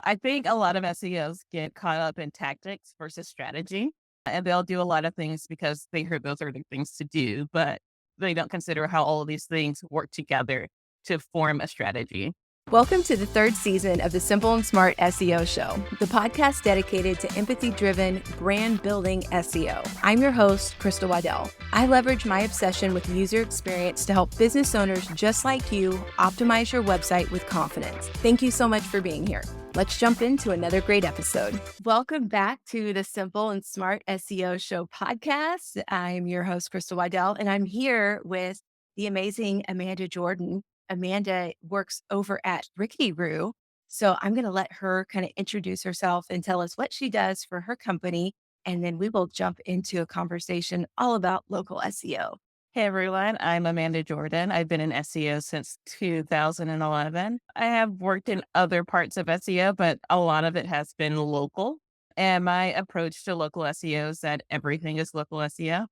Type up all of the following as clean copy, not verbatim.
I think a lot of SEOs get caught up in tactics versus strategy, and they'll do a lot of things because they heard those are the things to do, but they don't consider how all of these things work together to form a strategy. Welcome to the third season of the Simple and Smart SEO Show, the podcast dedicated to empathy-driven, brand-building SEO. I'm your host, Crystal Waddell. I leverage my obsession with user experience to help business owners just like you optimize your website with confidence. Thank you so much for being here. Let's jump into another great episode. Welcome back to the Simple and Smart SEO Show podcast. I'm your host, Crystal Waddell, and I'm here with the amazing Amanda Jordan. Amanda works over at Rickety Roo. So I'm going to let her kind of introduce herself and tell us what she does for her company. And then we will jump into a conversation all about local SEO. Hey everyone, I'm Amanda Jordan. I've been in SEO since 2011. I have worked in other parts of SEO, but a lot of it has been local. And my approach to local SEO is that everything is local SEO.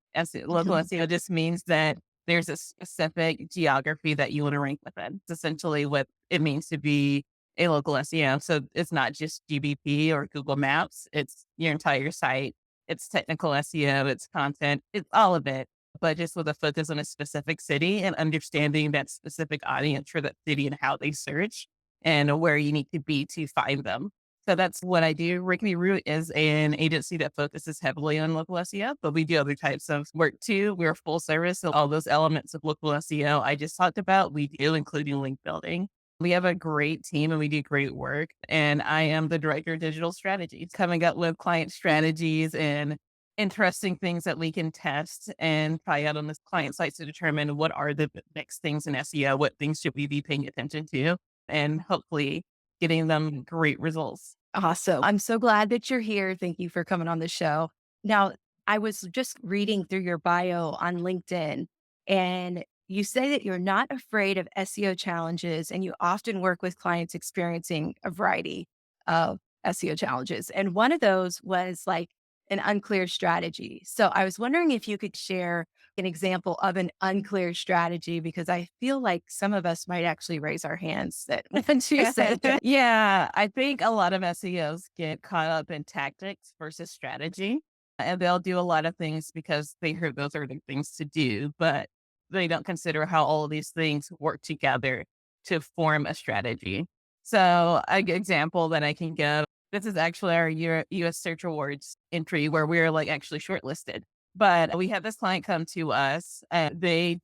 Local SEO just means that there's a specific geography that you want to rank within. It's essentially what it means to be a local SEO. So it's not just GBP or Google Maps, it's your entire site. It's technical SEO, it's content, it's all of it, but just with a focus on a specific city and understanding that specific audience for that city and how they search and where you need to be to find them. So that's what I do. Rickety Roo is an agency that focuses heavily on local SEO, but we do other types of work too. We're full service. So all those elements of local SEO I just talked about, we do, including link building. We have a great team and we do great work. And I am the director of digital strategies, coming up with client strategies and interesting things that we can test and try out on the client sites to determine what are the next things in SEO, what things should we be paying attention to, and hopefully getting them great results. Awesome. I'm so glad that you're here. Thank you for coming on the show. Now, I was just reading through your bio on LinkedIn, and you say that you're not afraid of SEO challenges and you often work with clients experiencing a variety of SEO challenges. And one of those was like an unclear strategy. So I was wondering if you could share an example of an unclear strategy, because I feel like some of us might actually raise our hands that once you said that. Yeah, I think a lot of SEOs get caught up in tactics versus strategy, and they'll do a lot of things because they heard those are the things to do, but they don't consider how all of these things work together to form a strategy. So, an example that I can give, this is actually our US Search Awards entry where we're like actually shortlisted. But we had this client come to us and they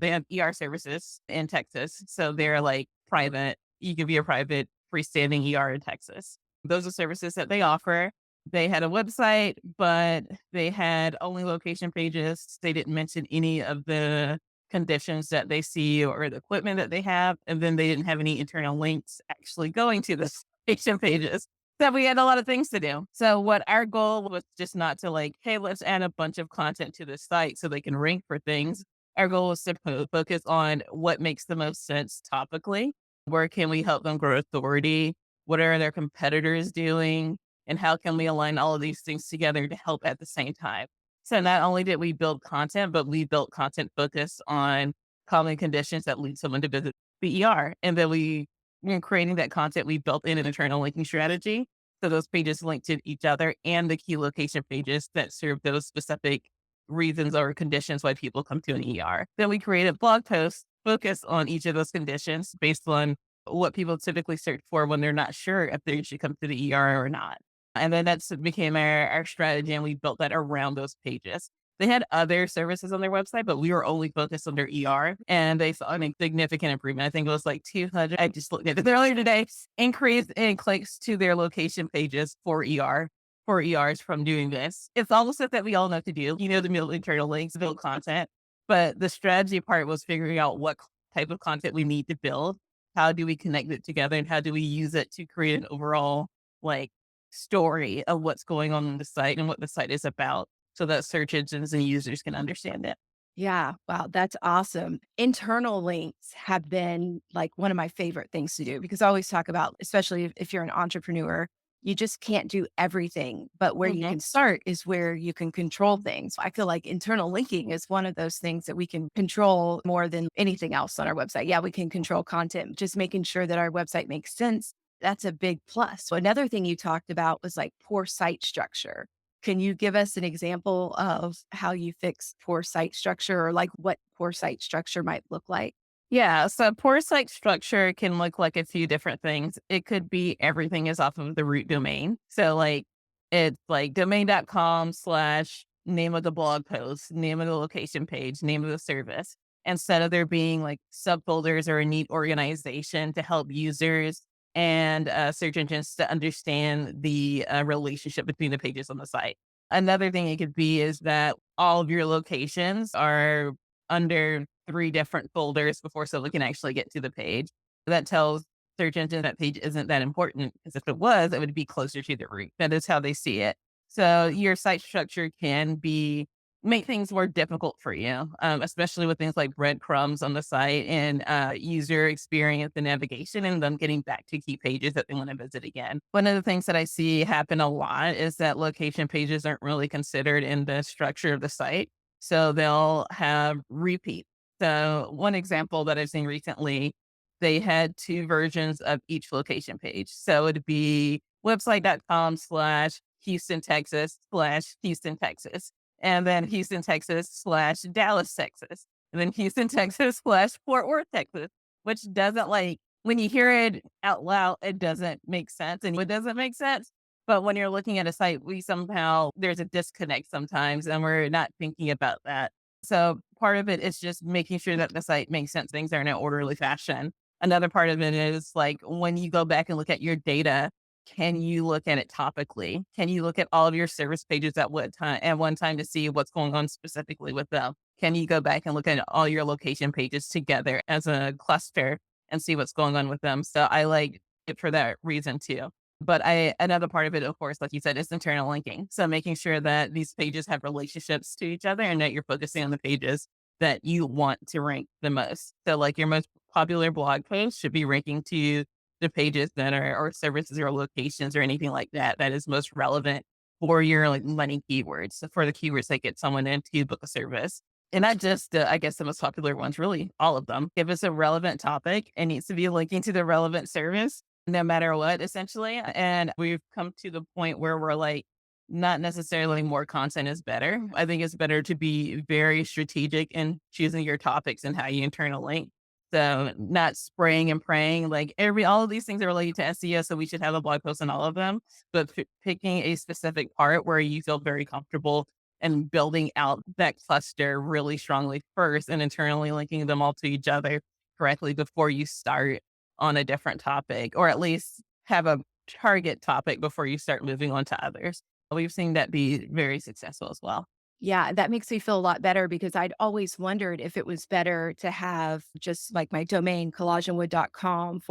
have ER services in Texas. So they're like private, you can be a private freestanding ER in Texas. Those are services that they offer. They had a website, but they had only location pages. They didn't mention any of the conditions that they see or the equipment that they have. And then they didn't have any internal links actually going to the location pages. So we had a lot of things to do. So what our goal was just not to like, hey, let's add a bunch of content to the site so they can rank for things. Our goal was to focus on what makes the most sense topically. Where can we help them grow authority? What are their competitors doing? And how can we align all of these things together to help at the same time? So not only did we build content, but we built content focused on common conditions that lead someone to visit the ER. And then when creating that content, we built in an internal linking strategy. So those pages link to each other and the key location pages that serve those specific reasons or conditions why people come to an ER. Then we created blog posts focused on each of those conditions based on what people typically search for when they're not sure if they should come to the ER or not. And then that's became our strategy, and we built that around those pages. They had other services on their website, but we were only focused on their ER, and they saw a significant improvement. I think it was like 200. I just looked at it earlier today. Increase in clicks to their location pages for ERs from doing this. It's all stuff that we all know to do. You know, the build internal links, build content, but the strategy part was figuring out what type of content we need to build. How do we connect it together, and how do we use it to create an overall like story of what's going on the site and what the site is about, so that search engines and users can understand it. Yeah. Wow. That's awesome. Internal links have been like one of my favorite things to do, because I always talk about, especially if you're an entrepreneur, you just can't do everything. But where you Mhm. can start is where you can control things. I feel like internal linking is one of those things that we can control more than anything else on our website. Yeah, we can control content, just making sure that our website makes sense That's a big plus. So another thing you talked about was like poor site structure. Can you give us an example of how you fix poor site structure or like what poor site structure might look like? Yeah, so poor site structure can look like a few different things. It could be everything is off of the root domain. So like it's like domain.com slash name of the blog post, name of the location page, name of the service. Instead of there being like subfolders or a neat organization to help users and search engines to understand the relationship between the pages on the site. Another thing it could be is that all of your locations are under 3 different folders before someone can actually get to the page. That tells search engine that page isn't that important, because if it was, it would be closer to the root. That is how they see it. So your site structure can be make things more difficult for you, especially with things like breadcrumbs on the site and user experience and navigation and them getting back to key pages that they want to visit again. One of the things that I see happen a lot is that location pages aren't really considered in the structure of the site. So they'll have repeat. So one example that I've seen recently, they had 2 versions of each location page. So it'd be website.com slash Houston, Texas slash Houston, Texas, and then Houston, Texas slash Dallas, Texas, and then Houston, Texas slash Fort Worth, Texas, which doesn't like when you hear it out loud, it doesn't make sense. And it doesn't make sense. But when you're looking at a site, we somehow there's a disconnect sometimes and we're not thinking about that. So part of it is just making sure that the site makes sense, things are in an orderly fashion. Another part of it is like when you go back and look at your data, can you look at it topically? Can you look at all of your service pages at one time to see what's going on specifically with them? Can you go back and look at all your location pages together as a cluster and see what's going on with them? So I like it for that reason too. But another part of it, of course, like you said, is internal linking. So making sure that these pages have relationships to each other and that you're focusing on the pages that you want to rank the most. So like your most popular blog post should be ranking to the pages that are or services or locations or anything like that that is most relevant for your like money keywords. So for the keywords that get someone into book a service. And not just I guess the most popular ones, really all of them. If it's a relevant topic, it needs to be linking to the relevant service no matter what, essentially. And we've come to the point where we're like, not necessarily more content is better. I think it's better to be very strategic in choosing your topics and how you internal link. So not spraying and praying, like all of these things are related to SEO. So we should have a blog post on all of them, but picking a specific part where you feel very comfortable and building out that cluster really strongly first and internally linking them all to each other correctly before you start on a different topic, or at least have a target topic before you start moving on to others. We've seen that be very successful as well. Yeah, that makes me feel a lot better because I'd always wondered if it was better to have just like my domain, collagenwood.com/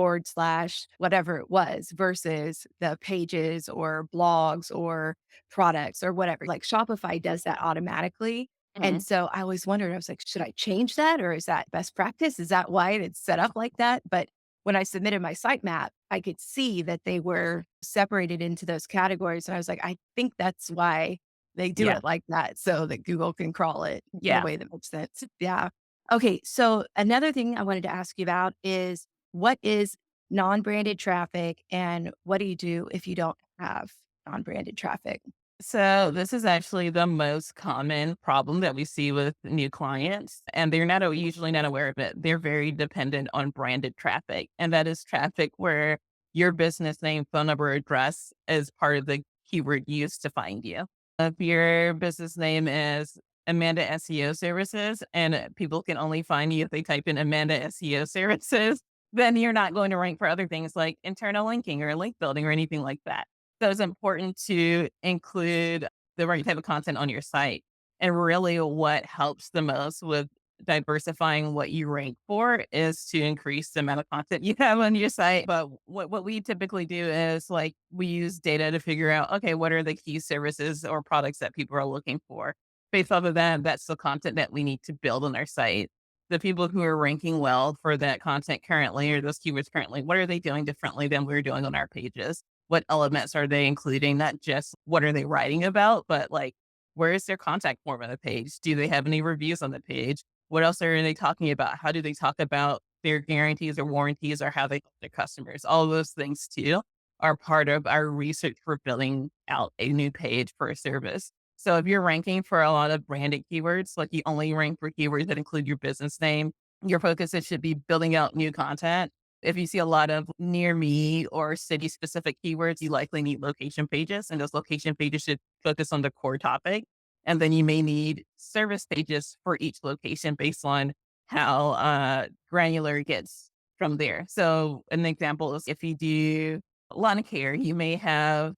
whatever it was, versus the pages or blogs or products or whatever. Like Shopify does that automatically. And Mhm. so I always wondered, I was like, should I change that or is that best practice? Is that why it's set up like that? But when I submitted my sitemap, I could see that they were separated into those categories. And I was like, I think that's why they do Yeah. it like that so that Google can crawl it in a Yeah. way that makes sense. Yeah. Okay. So another thing I wanted to ask you about is what is non-branded traffic and what do you do if you don't have non-branded traffic? So this is actually the most common problem that we see with new clients, and they're not usually not aware of it. They're very dependent on branded traffic, and that is traffic where your business name, phone number, address is part of the keyword used to find you. If your business name is Amanda SEO Services, and people can only find you if they type in Amanda SEO Services, then you're not going to rank for other things like internal linking or link building or anything like that. So it's important to include the right type of content on your site. And really, what helps the most with diversifying what you rank for is to increase the amount of content you have on your site. But what we typically do is like we use data to figure out, okay, what are the key services or products that people are looking for? Based off of that, that's the content that we need to build on our site. The people who are ranking well for that content currently or those keywords currently, what are they doing differently than we're doing on our pages? What elements are they including? Not just what are they writing about, but like, where is their contact form on the page? Do they have any reviews on the page? What else are they talking about? How do they talk about their guarantees or warranties or how they help their customers. All of those things too are part of our research for building out a new page for a service. So if you're ranking for a lot of branded keywords, like you only rank for keywords that include your business name, your focus it should be building out new content. If you see a lot of near me or city specific keywords, you likely need location pages, and those location pages should focus on the core topic. And then you may need service pages for each location based on how granular it gets from there. So an example is if you do lawn care, you may have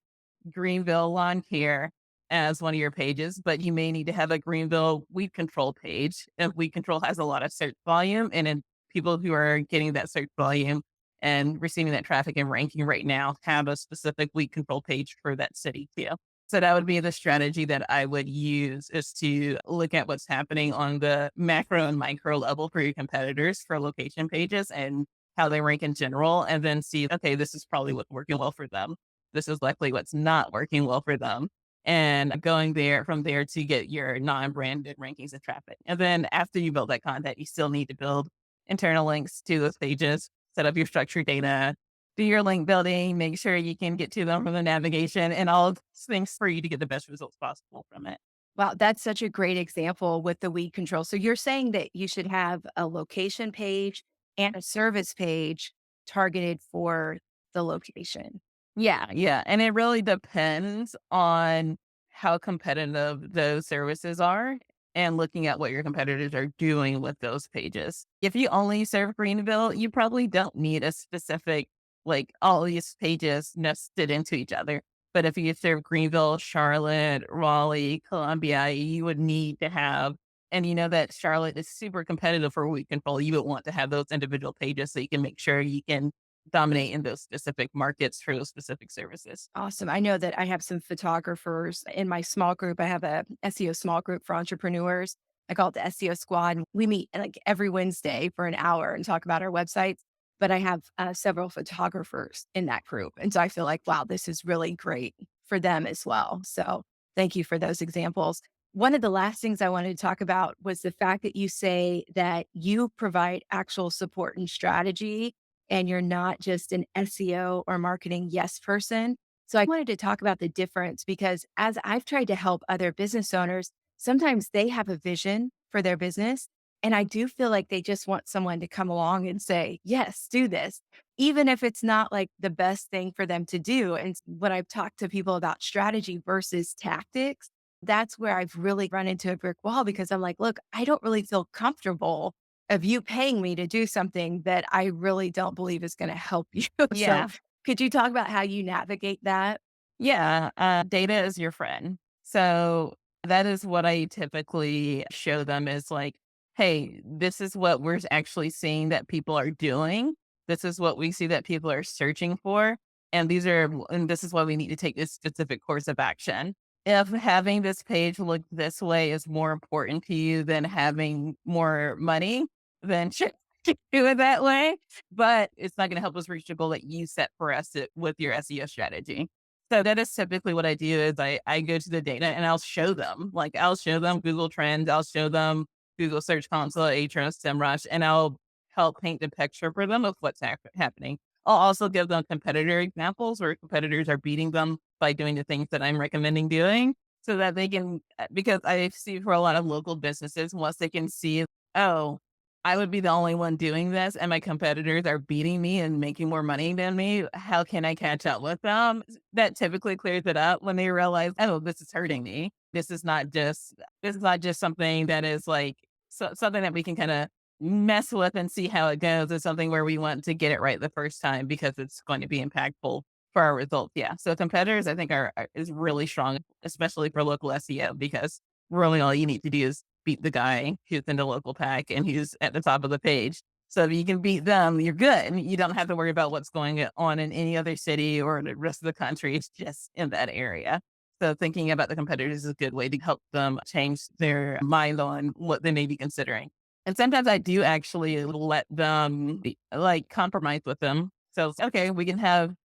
Greenville lawn care as one of your pages, but you may need to have a Greenville weed control page. If weed control has a lot of search volume, and then people who are getting that search volume and receiving that traffic and ranking right now have a specific weed control page for that city too. So that would be the strategy that I would use, is to look at what's happening on the macro and micro level for your competitors for location pages and how they rank in general, and then see, okay, this is probably what's working well for them. This is likely what's not working well for them. And going there from there to get your non-branded rankings and traffic. And then after you build that content, you still need to build internal links to those pages, set up your structured data, do your link building, make sure you can get to them from the navigation and all of those things for you to get the best results possible from it. Wow, that's such a great example with the weed control. So you're saying that you should have a location page and a service page targeted for the location. Yeah, yeah. And it really depends on how competitive those services are and looking at what your competitors are doing with those pages. If you only serve Greenville, you probably don't need a specific, like all these pages nested into each other. But if you serve Greenville, Charlotte, Raleigh, Columbia, you would need to have, and you know that Charlotte is super competitive for weed control. You would want to have those individual pages so you can make sure you can dominate in those specific markets for those specific services. Awesome. I know that I have some photographers in my small group. I have a SEO small group for entrepreneurs. I call it the SEO squad. We meet like every Wednesday for an hour and talk about our websites. But I have several photographers in that group. And so I feel like, wow, this is really great for them as well. So thank you for those examples. One of the last things I wanted to talk about was the fact that you say that you provide actual support and strategy and you're not just an SEO or marketing yes person. So I wanted to talk about the difference because as I've tried to help other business owners, sometimes they have a vision for their business. And I do feel like they just want someone to come along and say, yes, do this, even if it's not like the best thing for them to do. And when I've talked to people about strategy versus tactics, that's where I've really run into a brick wall because I'm like, look, I don't really feel comfortable of you paying me to do something that I really don't believe is going to help you. So Yeah. could you talk about how you navigate that? Yeah. Data is your friend. So that is what I typically show them is like, hey, this is what we're actually seeing that people are doing. This is what we see that people are searching for. And this is why we need to take this specific course of action. If having this page look this way is more important to you than having more money, then sure, do it that way. But it's not going to help us reach the goal that you set for us with your SEO strategy. So that is typically what I do is I go to the data and I'll show them, like I'll show them Google Trends, I'll show them Google Search Console, Ahrefs, SEMrush, and I'll help paint the picture for them of what's happening. I'll also give them competitor examples where competitors are beating them by doing the things that I'm recommending doing so that they can, because I see for a lot of local businesses, once they can see, oh, I would be the only one doing this and my competitors are beating me and making more money than me. How can I catch up with them? That typically clears it up when they realize, oh, this is hurting me. This is not just something that is like something that we can kind of mess with and see how it goes. It's something where we want to get it right the first time because it's going to be impactful for our results. Yeah. So competitors, I think is really strong, especially for local SEO, because really all you need to do is beat the guy who's in the local pack and who's at the top of the page. So if you can beat them, you're good. You don't have to worry about what's going on in any other city or the rest of the country. It's just in that area. So thinking about the competitors is a good way to help them change their mind on what they may be considering. And sometimes I do actually let them like compromise with them. So okay, we can have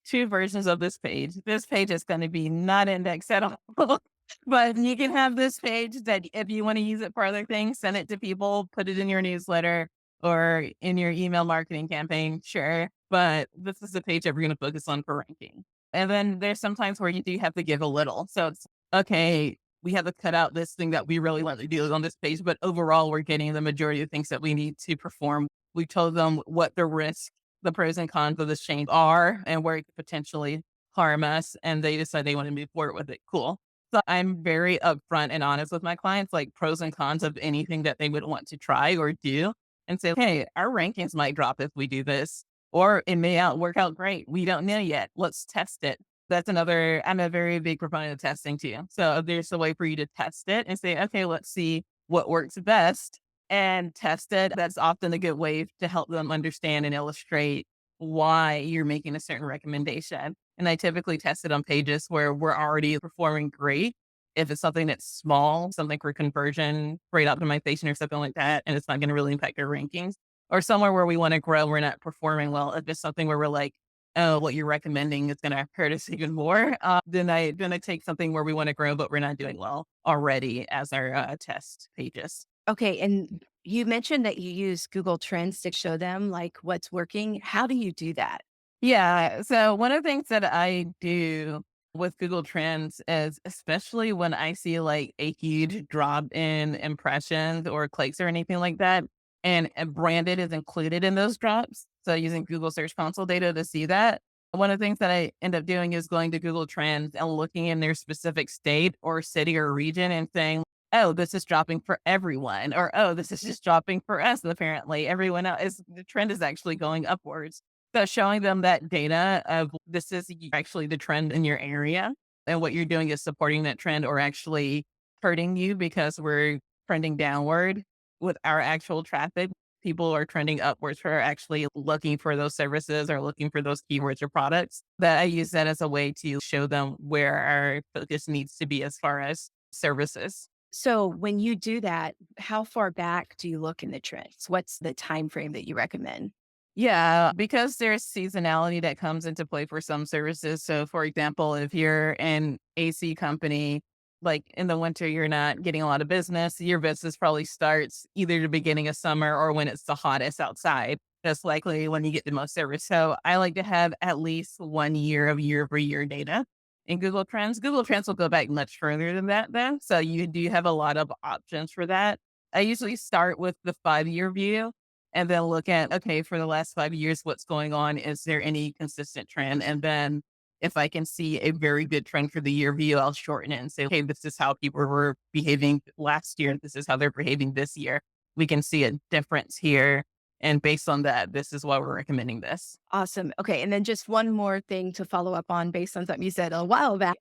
two versions of this page. This page is going to be not indexed at all. But you can have this page that if you want to use it for other things, send it to people, put it in your newsletter, or in your email marketing campaign, sure. But this is the page that we're going to focus on for ranking. And then there's sometimes where you do have to give a little. So it's okay, we have to cut out this thing that we really want to do on this page, but overall, we're getting the majority of things that we need to perform. We told them what the risk, the pros and cons of this change are, and where it could potentially harm us. And they decide they want to move forward with it. Cool. So I'm very upfront and honest with my clients, like pros and cons of anything that they would want to try or do, and say, hey, our rankings might drop if we do this, or it may work out great. We don't know yet. Let's test it. That's another, I'm a very big proponent of testing too. So there's a way for you to test it and say, okay, let's see what works best and test it. That's often a good way to help them understand and illustrate why you're making a certain recommendation. And I typically test it on pages where we're already performing great. If it's something that's small, something for conversion, rate optimization, or something like that, and it's not going to really impact our rankings, or somewhere where we want to grow, we're not performing well. If it's something where we're like, oh, what you're recommending is going to hurt us even more, then I take something where we want to grow, but we're not doing well already as our test pages. Okay, and you mentioned that you use Google Trends to show them like what's working. How do you do that? Yeah. So one of the things that I do with Google Trends is, especially when I see like a huge drop in impressions or clicks or anything like that, and branded is included in those drops. So using Google Search Console data to see that. One of the things that I end up doing is going to Google Trends and looking in their specific state or city or region and saying, oh, this is dropping for everyone, or oh, this is just dropping for us. Apparently, everyone else is, the trend is actually going upwards. So showing them that data of this is actually the trend in your area, and what you're doing is supporting that trend or actually hurting you because we're trending downward with our actual traffic. People are trending upwards for actually looking for those services or looking for those keywords or products. That I use that as a way to show them where our focus needs to be as far as services. So when you do that, how far back do you look in the trends? What's the time frame that you recommend? Yeah, because there's seasonality that comes into play for some services. So, for example, if you're an AC company, like in the winter, you're not getting a lot of business. Your business probably starts either the beginning of summer or when it's the hottest outside. That's likely when you get the most service. So, I like to have at least 1 year of year over year data in Google Trends. Google Trends will go back much further than that, then. So, you do have a lot of options for that. I usually start with the 5 year view and then look at, okay, for the last 5 years, what's going on? Is there any consistent trend? And then if I can see a very good trend for the year view, I'll shorten it and say, okay, this is how people were behaving last year. This is how they're behaving this year. We can see a difference here. And based on that, this is why we're recommending this. Awesome. Okay. And then just one more thing to follow up on based on something you said a while back.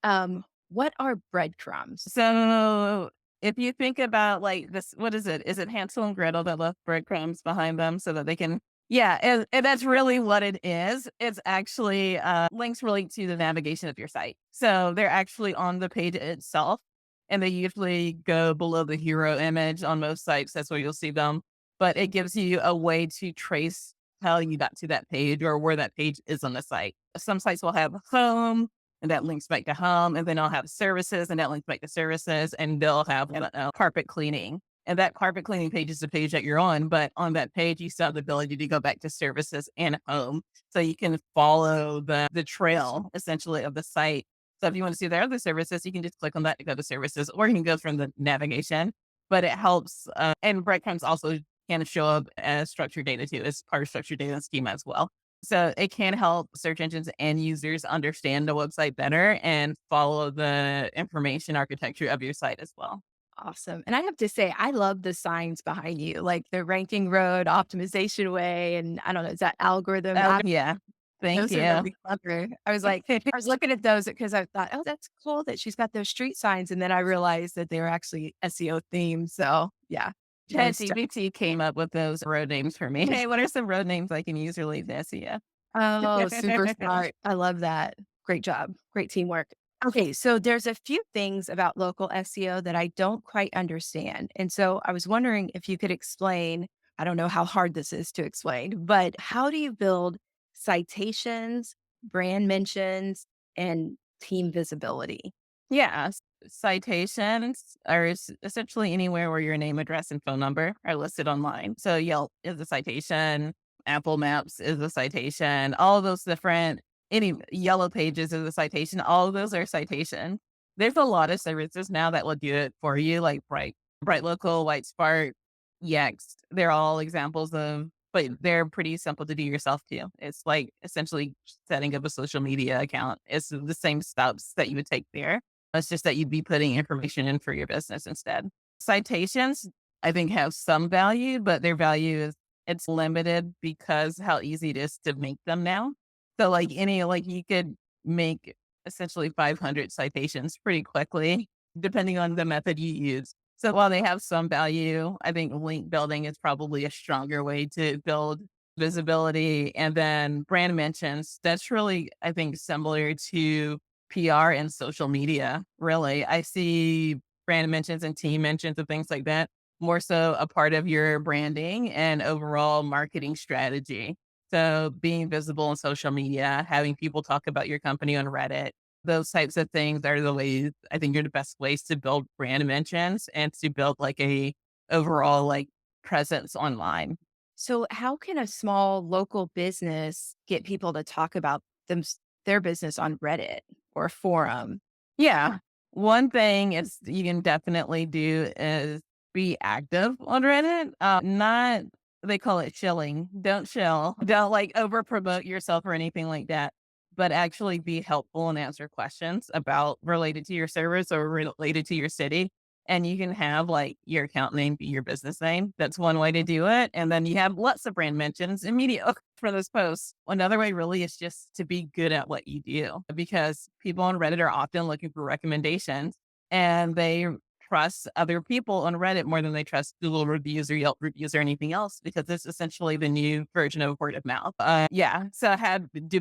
What are breadcrumbs? So if you think about like this, what is it? Is it Hansel and Gretel that left breadcrumbs behind them so that they can? Yeah, and that's really what it is. It's actually links relate to the navigation of your site. So they're actually on the page itself, and they usually go below the hero image on most sites. That's where you'll see them. But it gives you a way to trace how you got to that page or where that page is on the site. Some sites will have home, and that links back to home. And then I'll have services, and that links back to services. And they'll have, I don't know, carpet cleaning. And that carpet cleaning page is the page that you're on. But on that page, you still have the ability to go back to services and home. So you can follow the trail essentially of the site. So if you want to see the other services, you can just click on that to go to services, or you can go from the navigation. But it helps. And breadcrumbs also can show up as structured data too. It's part of structured data schema as well. So it can help search engines and users understand the website better and follow the information architecture of your site as well. Awesome. And I have to say, I love the signs behind you, like the ranking road, optimization way. And I don't know, is that algorithm? Oh, yeah. Thank Those are you. really clever. I was looking at those because I thought, oh, that's cool that she's got those street signs. And then I realized that they were actually SEO themed. So yeah. Those st- ChatGPT came up with those road names for me. Hey, what are some road names I can use related to SEO? Oh, super smart. I love that. Great job. Great teamwork. Okay, so there's a few things about local SEO that I don't quite understand. And so I was wondering if you could explain, I don't know how hard this is to explain, but how do you build citations, brand mentions, and team visibility? Yeah. Citations are essentially anywhere where your name, address, and phone number are listed online. So Yelp is a citation, Apple Maps is a citation, all of those different, any Yellow Pages is a citation. All of those are citation. There's a lot of services now that will do it for you, like Bright Local, White Spark, Yext. They're all examples of, but they're pretty simple to do yourself too. It's like essentially setting up a social media account. It's the same steps that you would take there. It's just that you'd be putting information in for your business instead. Citations, I think, have some value, but their value is it's limited because how easy it is to make them now. So like you could make essentially 500 citations pretty quickly, depending on the method you use. So while they have some value, I think link building is probably a stronger way to build visibility. And then brand mentions, that's really, I think, similar to PR and social media. Really, I see brand mentions and team mentions and things like that more so a part of your branding and overall marketing strategy. So being visible on social media, having people talk about your company on Reddit, those types of things are the ways I think are the best ways to build brand mentions and to build like a overall like presence online. So, how can a small local business get people to talk about their business on Reddit or a forum? Yeah. One thing is you can definitely do is be active on Reddit. Not they call it shilling. Don't shill. Don't like over promote yourself or anything like that. But actually be helpful and answer questions about related to your service or related to your city. And you can have like your account name be your business name. That's one way to do it. And then you have lots of brand mentions immediately for those posts. Another way really is just to be good at what you do because people on Reddit are often looking for recommendations and they trust other people on Reddit more than they trust Google reviews or Yelp reviews or anything else because it's essentially the new version of word of mouth. Yeah. So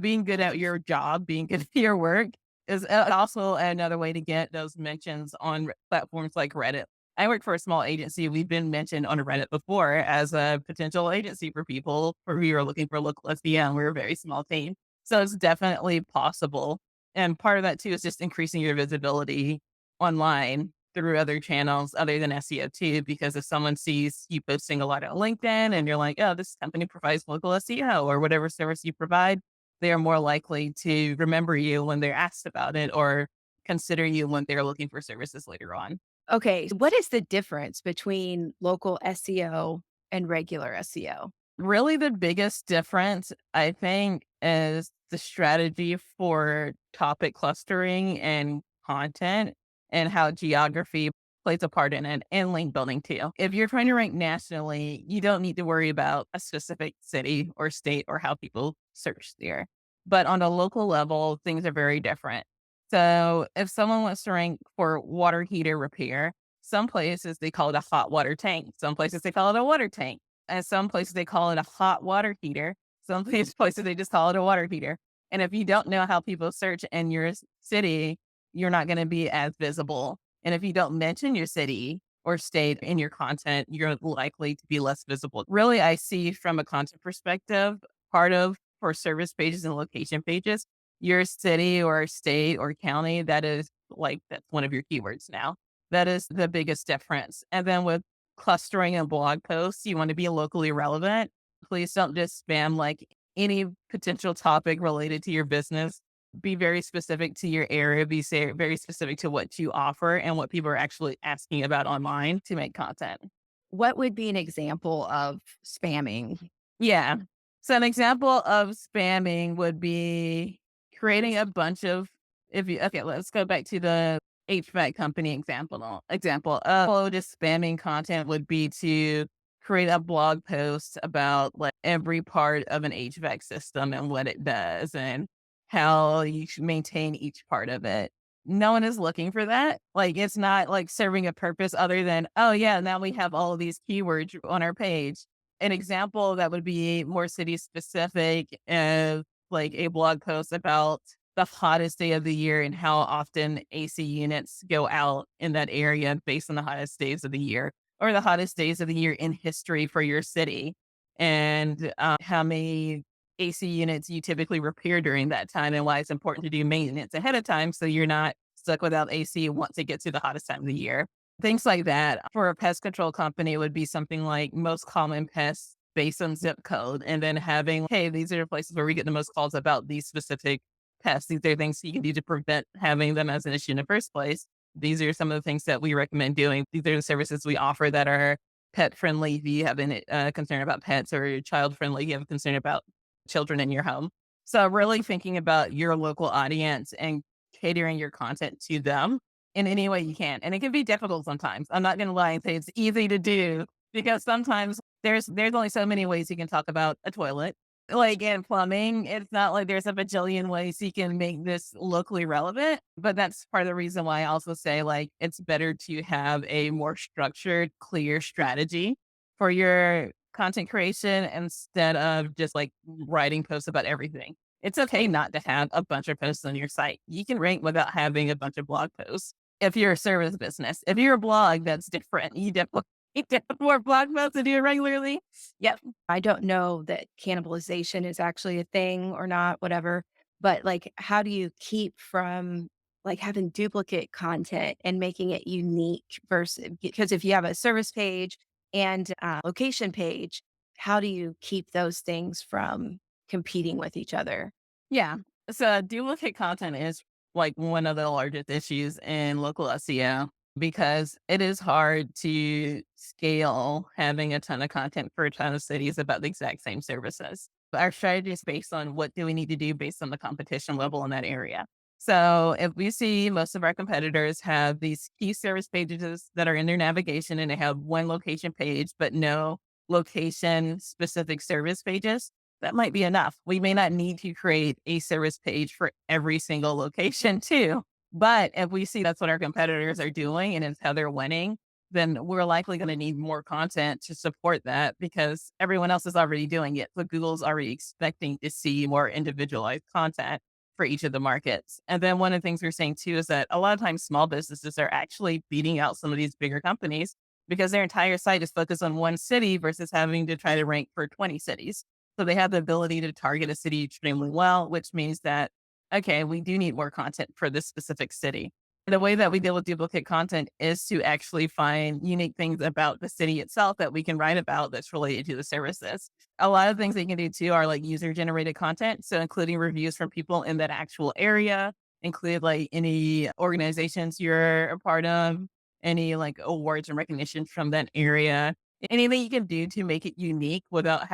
being good at your job, being good at your work is also another way to get those mentions on platforms like Reddit. I work for a small agency. We've been mentioned on Reddit before as a potential agency for people who are looking for local SEO. We're a very small team. So it's definitely possible. And part of that too is just increasing your visibility online through other channels other than SEO too, because if someone sees you posting a lot on LinkedIn and you're like, oh, this company provides local SEO or whatever service you provide, they are more likely to remember you when they're asked about it or consider you when they're looking for services later on. Okay, what is the difference between local SEO and regular SEO? Really, the biggest difference, I think, is the strategy for topic clustering and content and how geography plays a part in it and link building too. If you're trying to rank nationally, you don't need to worry about a specific city or state or how people search there. But on a local level, things are very different. So if someone wants to rank for water heater repair, some places they call it a hot water tank. Some places they call it a water tank. And some places they call it a hot water heater. Some places they just call it a water heater. And if you don't know how people search in your city, you're not going to be as visible. And if you don't mention your city or state in your content, you're likely to be less visible. Really, I see from a content perspective, part of for service pages and location pages, your city or state or county, that's one of your keywords now. That is the biggest difference. And then with clustering and blog posts, you want to be locally relevant. Please don't just spam like any potential topic related to your business. Be very specific to your area, very specific to what you offer and what people are actually asking about online to make content. What would be an example of spamming? Yeah. So an example of spamming would be creating a bunch of if you okay, let's go back to the HVAC company example. Just spamming content would be to create a blog post about like every part of an HVAC system and what it does and how you should maintain each part of it. No one is looking for that. Like it's not like serving a purpose other than, oh yeah, now we have all of these keywords on our page. An example that would be more city specific is like a blog post about the hottest day of the year and how often AC units go out in that area based on the hottest days of the year or the hottest days of the year in history for your city and how many AC units you typically repair during that time and why it's important to do maintenance ahead of time so you're not stuck without AC once it gets to the hottest time of the year. Things like that. For a pest control company, it would be something like most common pests based on zip code, and then having, hey, these are the places where we get the most calls about these specific pests. These are things you can do to prevent having them as an issue in the first place. These are some of the things that we recommend doing. These are the services we offer that are pet friendly if you have any concern about pets, or child friendly if you have a concern about children in your home. So really thinking about your local audience and catering your content to them in any way you can. And it can be difficult sometimes. I'm not going to lie and say it's easy to do, because sometimes there's only so many ways you can talk about a toilet. Like in plumbing, it's not like there's a bajillion ways you can make this locally relevant. But that's part of the reason why I also say, like, it's better to have a more structured, clear strategy for your content creation instead of just like writing posts about everything. It's okay not to have a bunch of posts on your site. You can rank without having a bunch of blog posts. If you're a service business, if you're a blog, that's different. You definitely need to have more blog posts to do it regularly. Yep. I don't know that cannibalization is actually a thing or not, whatever. But like, how do you keep from like having duplicate content and making it unique versus because if you have a service page and a location page, how do you keep those things from competing with each other? Yeah. So duplicate content is like one of the largest issues in local SEO, because it is hard to scale having a ton of content for a ton of cities about the exact same services. Our strategy is based on what do we need to do based on the competition level in that area. So if we see most of our competitors have these key service pages that are in their navigation and they have one location page, but no location specific service pages, that might be enough. We may not need to create a service page for every single location too. But if we see that's what our competitors are doing and it's how they're winning, then we're likely going to need more content to support that, because everyone else is already doing it. So Google's already expecting to see more individualized content for each of the markets. And then one of the things we're saying too is that a lot of times small businesses are actually beating out some of these bigger companies because their entire site is focused on one city versus having to try to rank for 20 cities. So they have the ability to target a city extremely well, which means that, okay, we do need more content for this specific city. The way that we deal with duplicate content is to actually find unique things about the city itself that we can write about that's related to the services. A lot of things that you can do too are like user generated content. So including reviews from people in that actual area, include like any organizations you're a part of, any like awards and recognition from that area. Anything you can do to make it unique without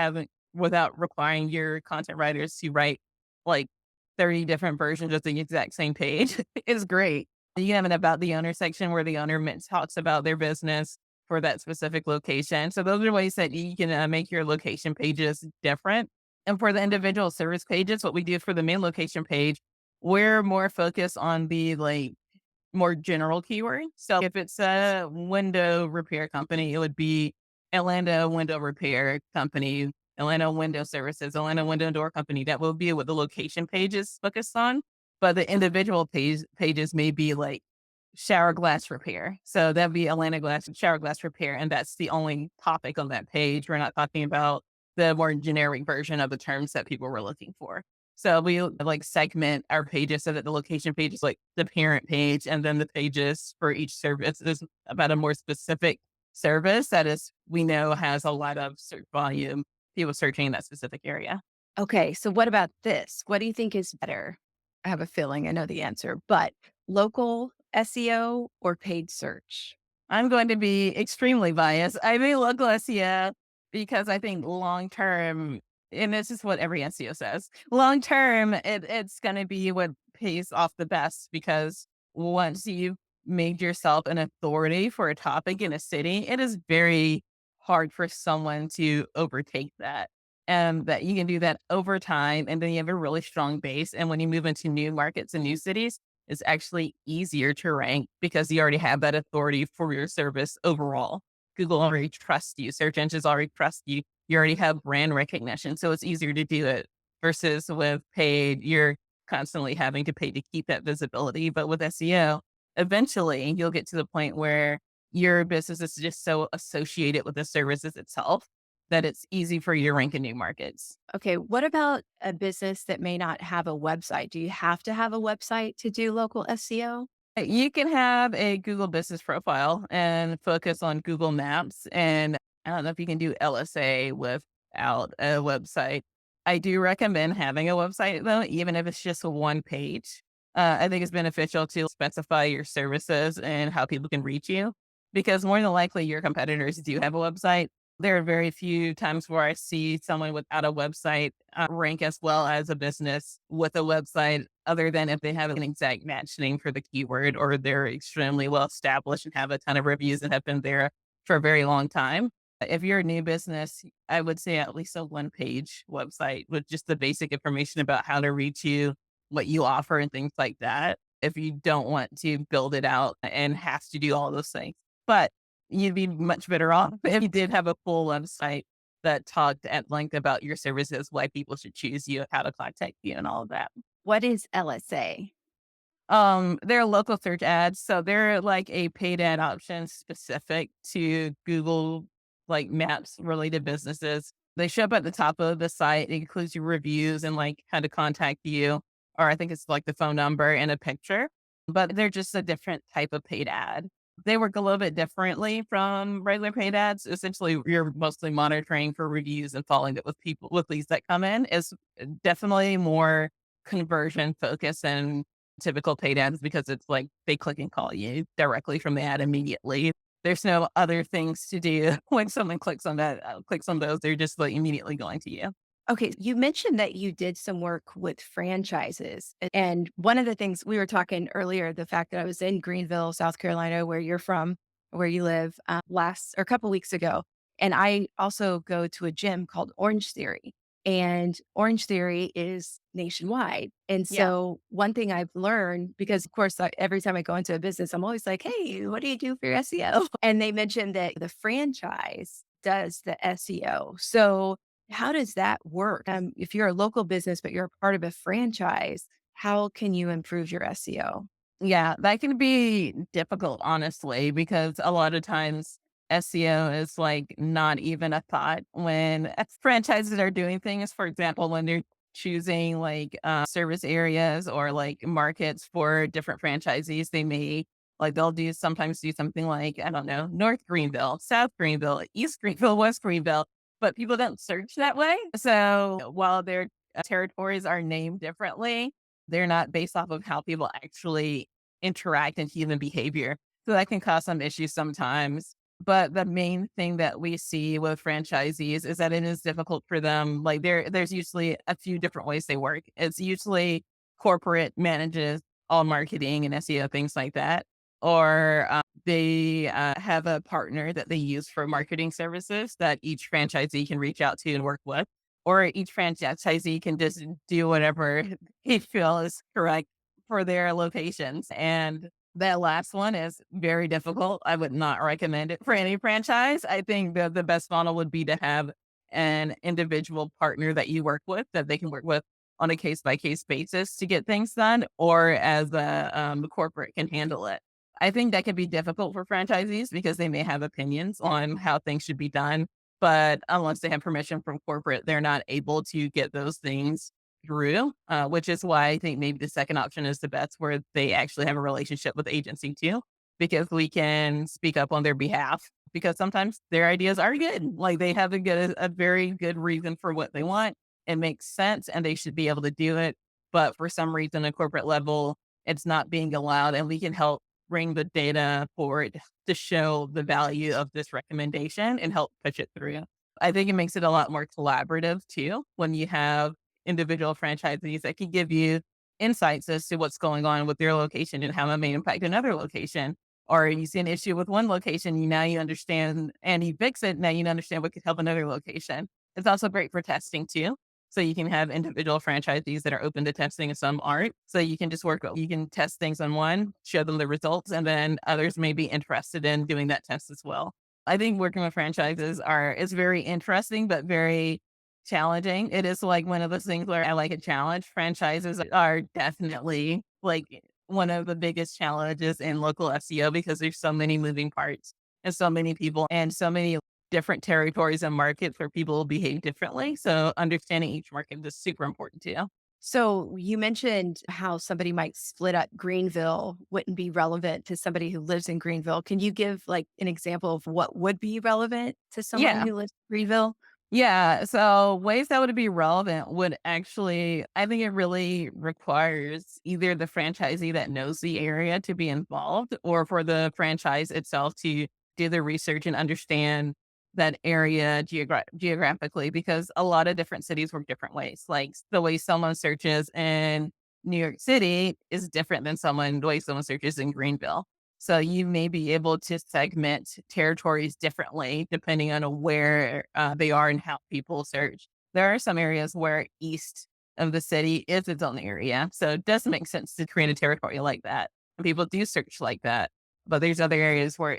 requiring your content writers to write like 30 different versions of the exact same page is great. You can have an about the owner section where the owner talks about their business for that specific location. So those are ways that you can make your location pages different. And for the individual service pages, what we do for the main location page, we're more focused on the like more general keyword. So if it's a window repair company, it would be Atlanta Window Repair Company, Atlanta Window Services, Atlanta Window and Door Company. That will be what the location page is focused on. But the individual pages may be like shower glass repair. So that'd be Atlanta glass shower glass repair. And that's the only topic on that page. We're not talking about the more generic version of the terms that people were looking for. So we like segment our pages so that the location page is like the parent page, and then the pages for each service is about a more specific service that is we know has a lot of search volume, people searching in that specific area. Okay, so what about this? What do you think is better? I have a feeling I know the answer, but local SEO or paid search? I'm going to be extremely biased. I think local SEO because I think long term, and this is what every SEO says, long term, it's going to be what pays off the best, because once you've made yourself an authority for a topic in a city, it is very hard for someone to overtake that. And that you can do that over time. And then you have a really strong base. And when you move into new markets and new cities, it's actually easier to rank because you already have that authority for your service overall. Google already trusts you. Search engines already trust you. You already have brand recognition. So it's easier to do it versus with paid, you're constantly having to pay to keep that visibility. But with SEO, eventually you'll get to the point where your business is just so associated with the services itself that it's easy for you to rank in new markets. Okay, what about a business that may not have a website? Do you have to have a website to do local SEO? You can have a Google business profile and focus on Google Maps. And I don't know if you can do LSA without a website. I do recommend having a website though, even if it's just one page. I think it's beneficial to specify your services and how people can reach you because more than likely your competitors do have a website. There are very few times where I see someone without a website rank as well as a business with a website, other than if they have an exact match name for the keyword or they're extremely well established and have a ton of reviews and have been there for a very long time. If you're a new business, I would say at least a one page website with just the basic information about how to reach you, what you offer, and things like that. If you don't want to build it out and have to do all those things. But you'd be much better off if you did have a full website that talked at length about your services, why people should choose you, how to contact you, and all of that. What is LSA? They're local search ads, so they're like a paid ad option specific to Google, like Maps related businesses. They show up at the top of the site. It includes your reviews and like how to contact you, or I think it's like the phone number and a picture. But they're just a different type of paid ad. They work a little bit differently from regular paid ads. Essentially, you're mostly monitoring for reviews and following up with people with leads that come in. Is definitely more conversion focused and typical paid ads because it's like they click and call you directly from the ad immediately. There's no other things to do when someone clicks on those. They're just like immediately going to you. Okay, you mentioned that you did some work with franchises. And one of the things we were talking earlier, the fact that I was in Greenville, South Carolina, where you're from, where you live, last or a couple weeks ago. And I also go to a gym called Orange Theory. And Orange Theory is nationwide. And Yeah. so, one thing I've learned, because of course, every time I go into a business, I'm always like, hey, what do you do for your SEO? And they mentioned that the franchise does the SEO. So, how does that work? If you're a local business, but you're a part of a franchise, how can you improve your SEO? Yeah, that can be difficult, honestly, because a lot of times SEO is like not even a thought when franchises are doing things. For example, when they're choosing like service areas or like markets for different franchisees, they may like they'll do sometimes do something like, I don't know, North Greenville, South Greenville, East Greenville, West Greenville, but people don't search that way. So while their territories are named differently, they're not based off of how people actually interact in human behavior. So that can cause some issues sometimes. But the main thing that we see with franchisees is that it is difficult for them. Like there's usually a few different ways they work. It's usually corporate manages all marketing and SEO, things like that. Or they have a partner that they use for marketing services that each franchisee can reach out to and work with. Or each franchisee can just do whatever he feels is correct for their locations. And that last one is very difficult. I would not recommend it for any franchise. I think the best model would be to have an individual partner that you work with that they can work with on a case by case basis to get things done, or as the corporate can handle it. I think that can be difficult for franchisees because they may have opinions on how things should be done, but unless they have permission from corporate, they're not able to get those things through, which is why I think maybe the second option is the best, where they actually have a relationship with the agency too, because we can speak up on their behalf. Because sometimes their ideas are good, like they have a very good reason for what they want. It makes sense, and they should be able to do it. But for some reason, at corporate level, it's not being allowed, and we can help bring the data forward to show the value of this recommendation and help push it through. I think it makes it a lot more collaborative too when you have individual franchisees that can give you insights as to what's going on with their location and how it may impact another location. Or you see an issue with one location, now you understand and you fix it. Now you understand what could help another location. It's also great for testing too. So you can have individual franchisees that are open to testing and some aren't. So you can just you can test things on one, show them the results, and then others may be interested in doing that test as well. I think working with franchises is very interesting, but very challenging. It is like one of those things where I like a challenge. Franchises are definitely like one of the biggest challenges in local SEO because there's so many moving parts and so many people and so many different territories and markets where people behave differently. So understanding each market is super important too. So you mentioned how somebody might split up Greenville wouldn't be relevant to somebody who lives in Greenville. Can you give like an example of what would be relevant to someone Yeah. who lives in Greenville? Yeah. So ways that would be relevant would actually, I think it really requires either the franchisee that knows the area to be involved or for the franchise itself to do the research and understand that area geographically, because a lot of different cities work different ways. Like the way someone searches in New York City is different than the way someone searches in Greenville. So you may be able to segment territories differently depending on where they are and how people search. There are some areas where east of the city is its own area. So it does make sense to create a territory like that. And people do search like that. But there's other areas where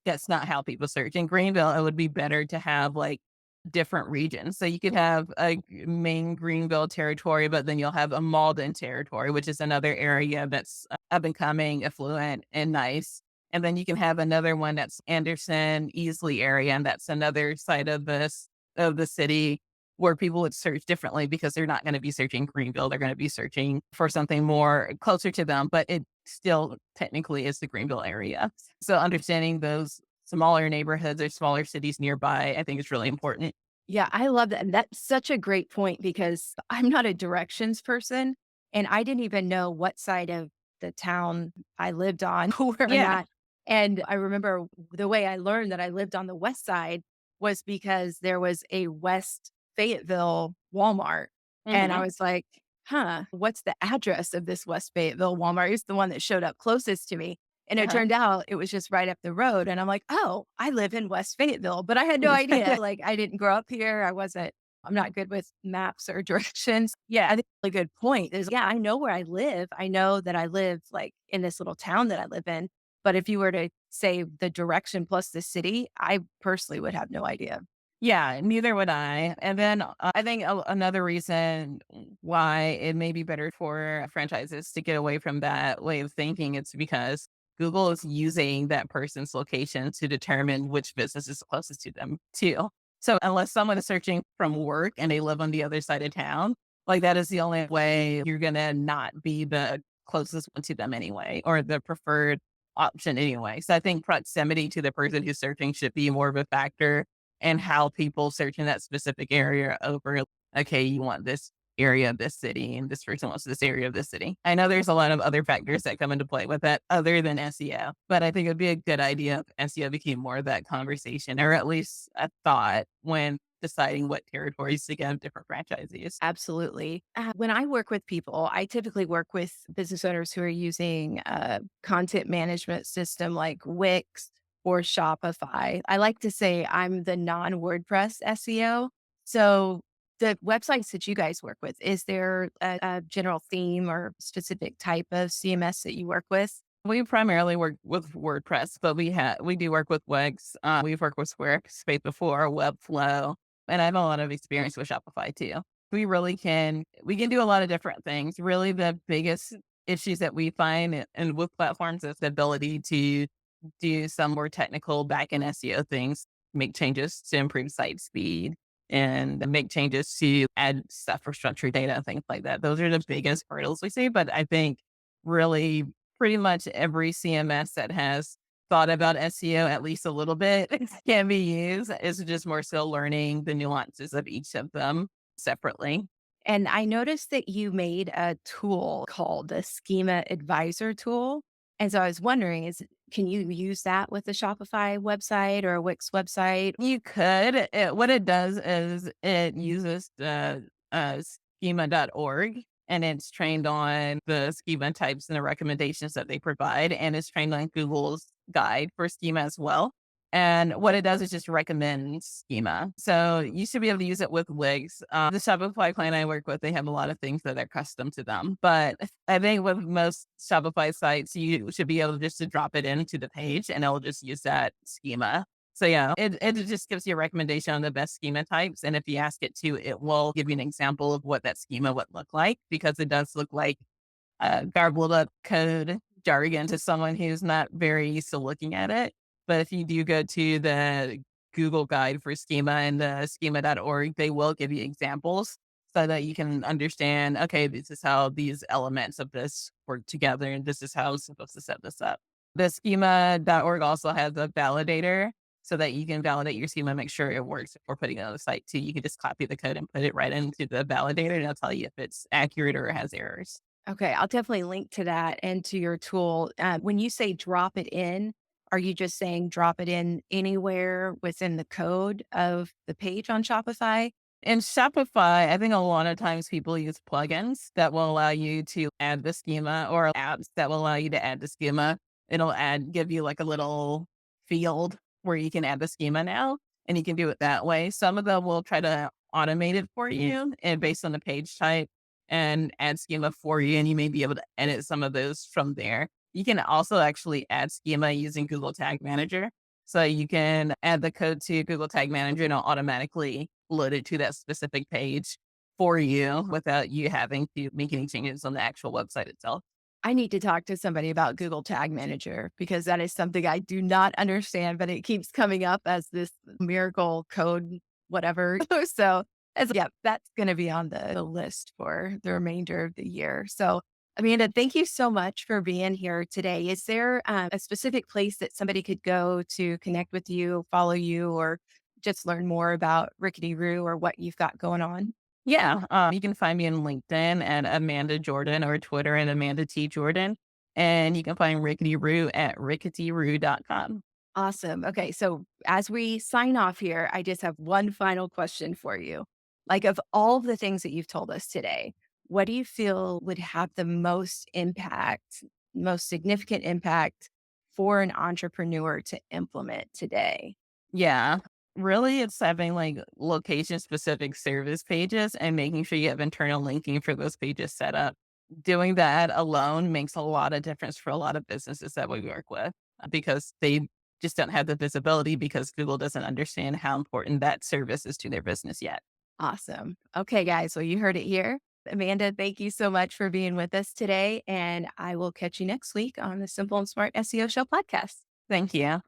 that's not how people search. In Greenville, it would be better to have like different regions. So you could have a main Greenville territory, but then you'll have a Malden territory, which is another area that's up and coming, affluent, and nice. And then you can have another one that's Anderson, Easley area, and that's another side of the city where people would search differently because they're not going to be searching Greenville. They're going to be searching for something more closer to them, but it still technically is the Greenville area. So understanding those smaller neighborhoods or smaller cities nearby, I think is really important. Yeah, I love that. And that's such a great point because I'm not a directions person. And I didn't even know what side of the town I lived on where I'm Yeah. at. And I remember the way I learned that I lived on the west side was because there was a West Fayetteville Walmart. And I Mhm. was like, huh, what's the address of this West Fayetteville Walmart? It's the one that showed up closest to me. And it Uh-huh. turned out it was just right up the road. And I'm like, oh, I live in West Fayetteville, but I had no idea. Like, I didn't grow up here. I'm not good with maps or directions. Yeah, I think a good point is, yeah, I know where I live. I know that I live like in this little town that I live in. But if you were to say the direction plus the city, I personally would have no idea. Yeah, neither would I. And then I think another reason why it may be better for franchises to get away from that way of thinking is because Google is using that person's location to determine which business is closest to them too. So unless someone is searching from work and they live on the other side of town, like that is the only way you're gonna not be the closest one to them anyway, or the preferred option anyway. So I think proximity to the person who's searching should be more of a factor and how people search in that specific area over, okay, you want this area of this city and this person wants this area of this city. I know there's a lot of other factors that come into play with that other than SEO, but I think it'd be a good idea if SEO became more of that conversation or at least a thought when deciding what territories to give different franchisees. Absolutely. When I work with people, I typically work with business owners who are using a content management system like Wix or Shopify. I like to say I'm the non WordPress SEO. So, the websites that you guys work with, is there a general theme or specific type of CMS that you work with? We primarily work with WordPress, but we do work with Wix. We've worked with Squarespace before, Webflow, and I have a lot of experience with Shopify too. We can do a lot of different things. Really, the biggest issues that we find and with platforms is the ability to do some more technical back end SEO things, make changes to improve site speed, and make changes to add stuff for structured data, things like that. Those are the biggest hurdles we see. But I think really pretty much every CMS that has thought about SEO at least a little bit can be used. It's just more so learning the nuances of each of them separately. And I noticed that you made a tool called the Schema Advisor tool. And so I was wondering, can you use that with a Shopify website or a Wix website? You could. What it does is it uses the schema.org and it's trained on the schema types and the recommendations that they provide. And it's trained on Google's guide for schema as well. And what it does is just recommend schema. So you should be able to use it with Wix. The Shopify client I work with, they have a lot of things that are custom to them. But I think with most Shopify sites, you should be able just to drop it into the page and it'll just use that schema. So yeah, it just gives you a recommendation on the best schema types. And if you ask it to, it will give you an example of what that schema would look like because it does look like garbled up code jargon to someone who's not very used to looking at it. But if you do go to the Google guide for schema and the schema.org, they will give you examples. so that you can understand, okay, this is how these elements of this work together, and this is how I'm supposed to set this up. The schema.org also has a validator so that you can validate your schema, make sure it works before putting it on the site too. You can just copy the code and put it right into the validator, and it'll tell you if it's accurate or it has errors. Okay, I'll definitely link to that and to your tool. When you say drop it in, are you just saying drop it in anywhere within the code of the page on Shopify? In Shopify, I think a lot of times people use plugins that will allow you to add the schema or apps that will allow you to add the schema. It'll give you like a little field where you can add the schema now, and you can do it that way. Some of them will try to automate it for you and based on the page type and add schema for you. And you may be able to edit some of those from there. You can also actually add schema using Google Tag Manager. So you can add the code to Google Tag Manager and it'll automatically load it to that specific page for you without you having to make any changes on the actual website itself. I need to talk to somebody about Google Tag Manager because that is something I do not understand, but it keeps coming up as this miracle code, whatever. So, yeah, that's going to be on the list for the remainder of the year. So, Amanda, thank you so much for being here today. Is there a specific place that somebody could go to connect with you, follow you, or just learn more about Rickety Roo or what you've got going on? Yeah, you can find me on LinkedIn at Amanda Jordan or Twitter at Amanda T. Jordan. And you can find Rickety Roo at ricketyroo.com. Awesome. Okay. So as we sign off here, I just have one final question for you. Like, of all the things that you've told us today, what do you feel would have the most impact, most significant impact for an entrepreneur to implement today? Yeah. Really, it's having like location specific service pages and making sure you have internal linking for those pages set up. Doing that alone makes a lot of difference for a lot of businesses that we work with because they just don't have the visibility because Google doesn't understand how important that service is to their business yet. Awesome. Okay, guys. Well, you heard it here. Amanda, thank you so much for being with us today. And I will catch you next week on the Simple and Smart SEO Show podcast. Thank you.